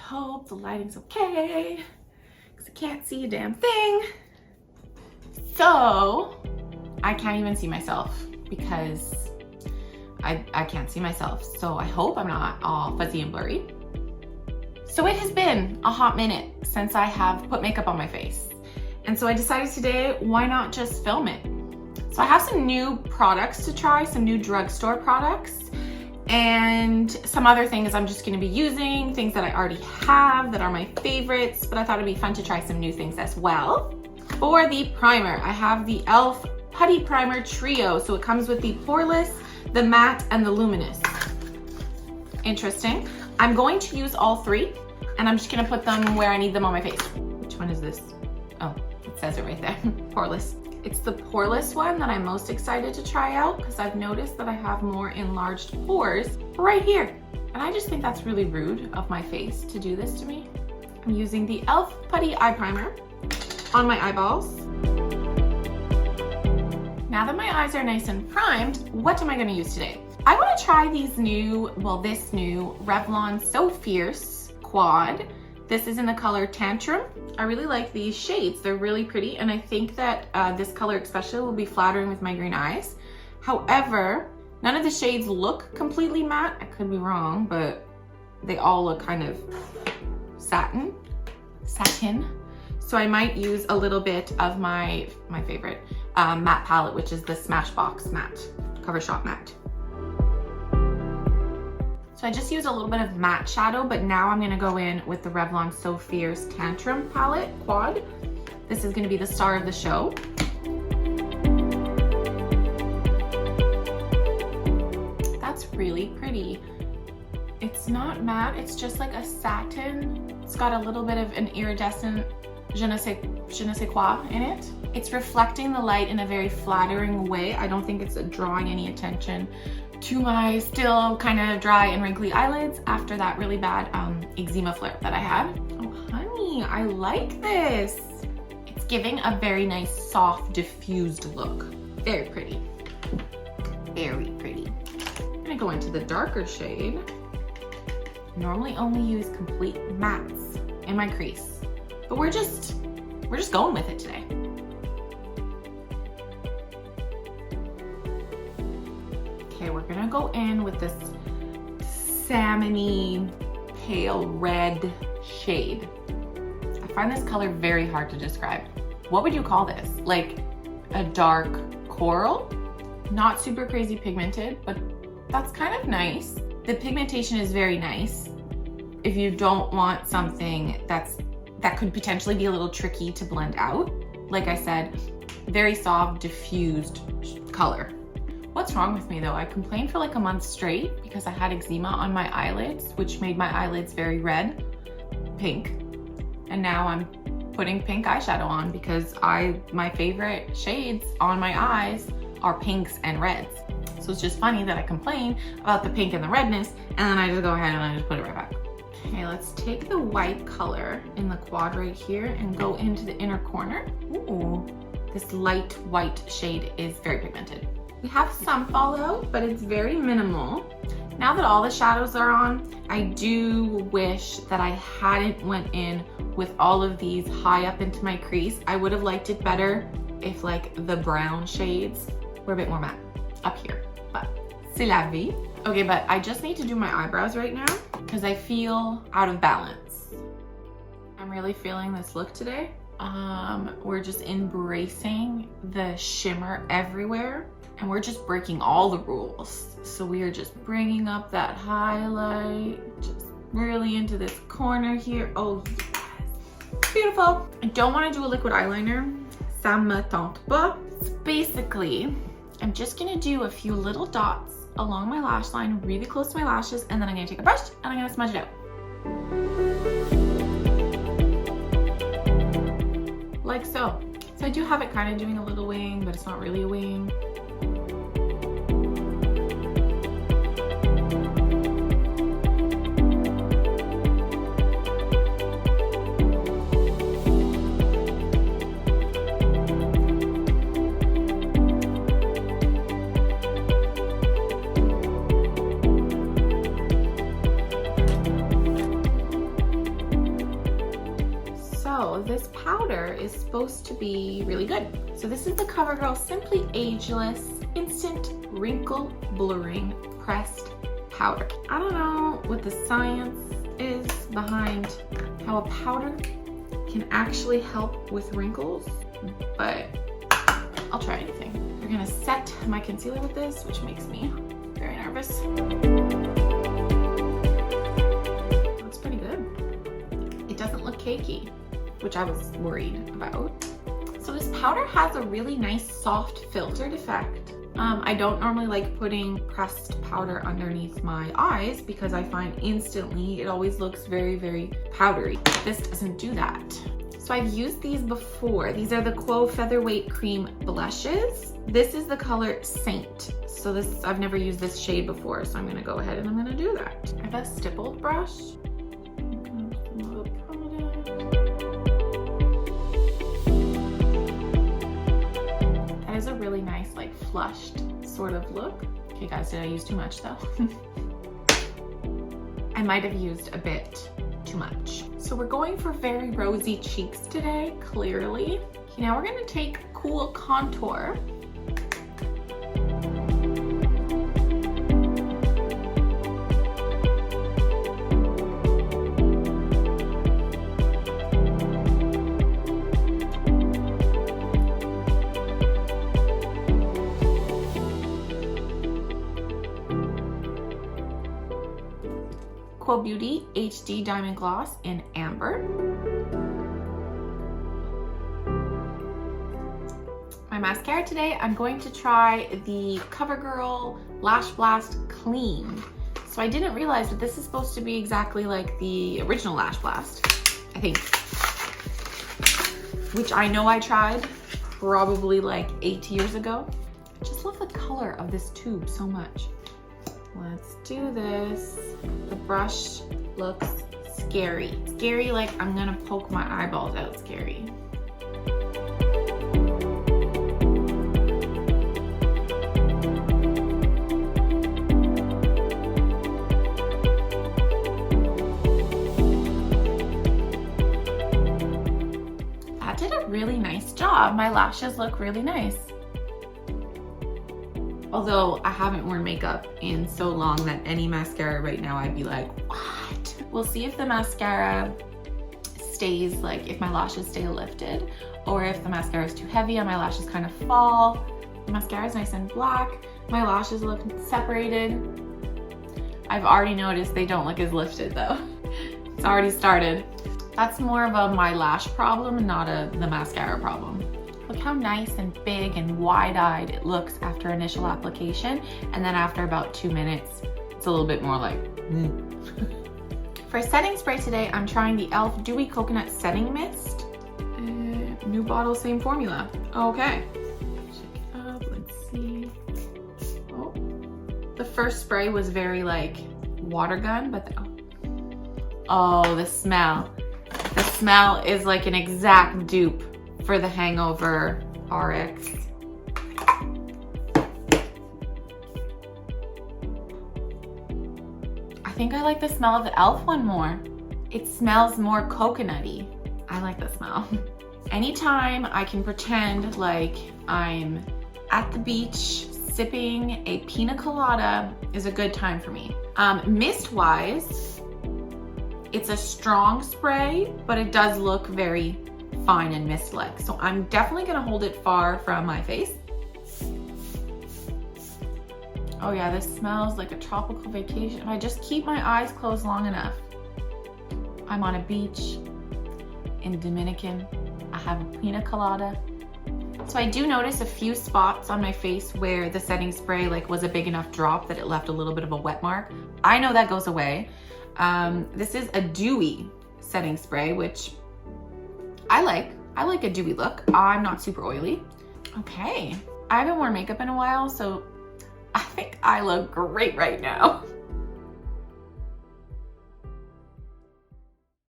hope the lighting's okay, because I can't see a damn thing. So I can't even see myself because I can't see myself. So I hope I'm not all fuzzy and blurry. So it has been a hot minute since I have put makeup on my face. And so I decided today, why not just film it? So I have some new products to try, some new drugstore products, and some other things I'm just gonna be using, things that I already have that are my favorites, but I thought it'd be fun to try some new things as well. For the primer, I have the e.l.f. Putty Primer Trio. So it comes with the poreless, the matte, and the luminous. Interesting. I'm going to use all three, and I'm just gonna put them where I need them on my face. Which one is this? Oh, it says it right there, poreless. It's the poreless one that I'm most excited to try out because I've noticed that I have more enlarged pores right here. And I just think that's really rude of my face to do this to me. I'm using the e.l.f. Putty Eye Primer on my eyeballs. Now that my eyes are nice and primed, what am I gonna use today? I wanna try these new, this new Revlon So Fierce Quad. This is in the color Tantrum. I really like these shades. They're really pretty, and I think that this color especially will be flattering with my green eyes. However, none of the shades look completely matte. I could be wrong, but they all look kind of satin. So I might use a little bit of my favorite matte palette, which is the Smashbox Matte, Cover Shop Matte. So I just used a little bit of matte shadow, but now I'm gonna go in with the Revlon So Fierce Tantrum palette quad. This is gonna be the star of the show. That's really pretty. It's not matte, it's just like a satin. It's got a little bit of an iridescent je ne sais quoi in it. It's reflecting the light in a very flattering way. I don't think it's drawing any attention to my still kind of dry and wrinkly eyelids after that really bad eczema flare that I had. Oh honey, I like this. It's giving a very nice soft diffused look. Very pretty, very pretty. I'm gonna go into the darker shade. Normally only use complete mattes in my crease, but we're just going with it today. Okay, we're gonna go in with this salmony pale red shade. I find this color very hard to describe. What would you call this? Like a dark coral? Not super crazy pigmented, but that's kind of nice. The pigmentation is very nice. If you don't want something that could potentially be a little tricky to blend out, like I said, very soft, diffused color. What's wrong with me though? I complained for like a month straight because I had eczema on my eyelids, which made my eyelids very red, pink. And now I'm putting pink eyeshadow on because my favorite shades on my eyes are pinks and reds. So it's just funny that I complain about the pink and the redness, and then I just go ahead and I just put it right back. Okay, let's take the white color in the quad right here and go into the inner corner. Ooh, this light white shade is very pigmented. We have some fallout, but it's very minimal. Now that all the shadows are on, I do wish that I hadn't went in with all of these high up into my crease. I would have liked it better if like the brown shades were a bit more matte up here, but c'est la vie. Okay, but I just need to do my eyebrows right now because I feel out of balance. I'm really feeling this look today. We're just embracing the shimmer everywhere, and we're just breaking all the rules. So we are just bringing up that highlight, just really into this corner here. Oh yes, beautiful. I don't want to do a liquid eyeliner. Ça me tente pas. So basically, I'm just gonna do a few little dots along my lash line, really close to my lashes, and then I'm gonna take a brush and I'm gonna smudge it out. Like so. So I do have it kind of doing a little wing, but it's not really a wing. now, this powder is supposed to be really good. So this is the CoverGirl Simply Ageless Instant Wrinkle Blurring Pressed Powder. I don't know what the science is behind how a powder can actually help with wrinkles, but I'll try anything. We're gonna set my concealer with this, which makes me very nervous. Looks pretty good. It doesn't look cakey, which I was worried about. So this powder has a really nice soft filtered effect. I don't normally like putting pressed powder underneath my eyes because I find instantly it always looks very, very powdery. This doesn't do that. So I've used these before. These are the Quo Featherweight Cream Blushes. This is the color Saint. So this, I've never used this shade before, so I'm gonna go ahead and I'm gonna do that. I have a stippled brush. That is a really nice, like, flushed sort of look. Okay guys, did I use too much though? I might have used a bit too much. So we're going for very rosy cheeks today, clearly. Okay, now we're gonna take Cool Contour. Quo Beauty HD Diamond Gloss in Amber. My mascara today, I'm going to try the CoverGirl Lash Blast Clean. So I didn't realize that this is supposed to be exactly like the original Lash Blast, I think. Which I know I tried probably like 8 years ago. I just love the color of this tube so much. Let's do this. The brush looks scary. Scary like I'm gonna poke my eyeballs out scary. That did a really nice job. My lashes look really nice. Although I haven't worn makeup in so long that any mascara right now I'd be like, what? We'll see if the mascara stays, like if my lashes stay lifted, or if the mascara is too heavy and my lashes kind of fall. The mascara is nice and black. My lashes look separated. I've already noticed they don't look as lifted though. It's already started. That's more of a my lash problem, not the mascara problem. Look how nice and big and wide-eyed it looks after initial application. And then after about 2 minutes, it's a little bit more like, For setting spray today, I'm trying the e.l.f. Dewy Coconut Setting Mist. New bottle, same formula. Okay. Check it out, let's see. Oh, the first spray was very like water gun, but oh, the smell. The smell is like an exact dupe for the Hangover RX. I think I like the smell of the e.l.f. one more. It smells more coconutty. I like the smell. Anytime I can pretend like I'm at the beach sipping a pina colada is a good time for me. Mist-wise, it's a strong spray, but it does look very fine and mist-like. So I'm definitely gonna hold it far from my face. Oh yeah, this smells like a tropical vacation. If I just keep my eyes closed long enough. I'm on a beach in Dominican. I have a pina colada. So I do notice a few spots on my face where the setting spray like was a big enough drop that it left a little bit of a wet mark. I know that goes away. This is a dewy setting spray, which I like a dewy look. I'm not super oily. Okay, I haven't worn makeup in a while, so I think I look great right now.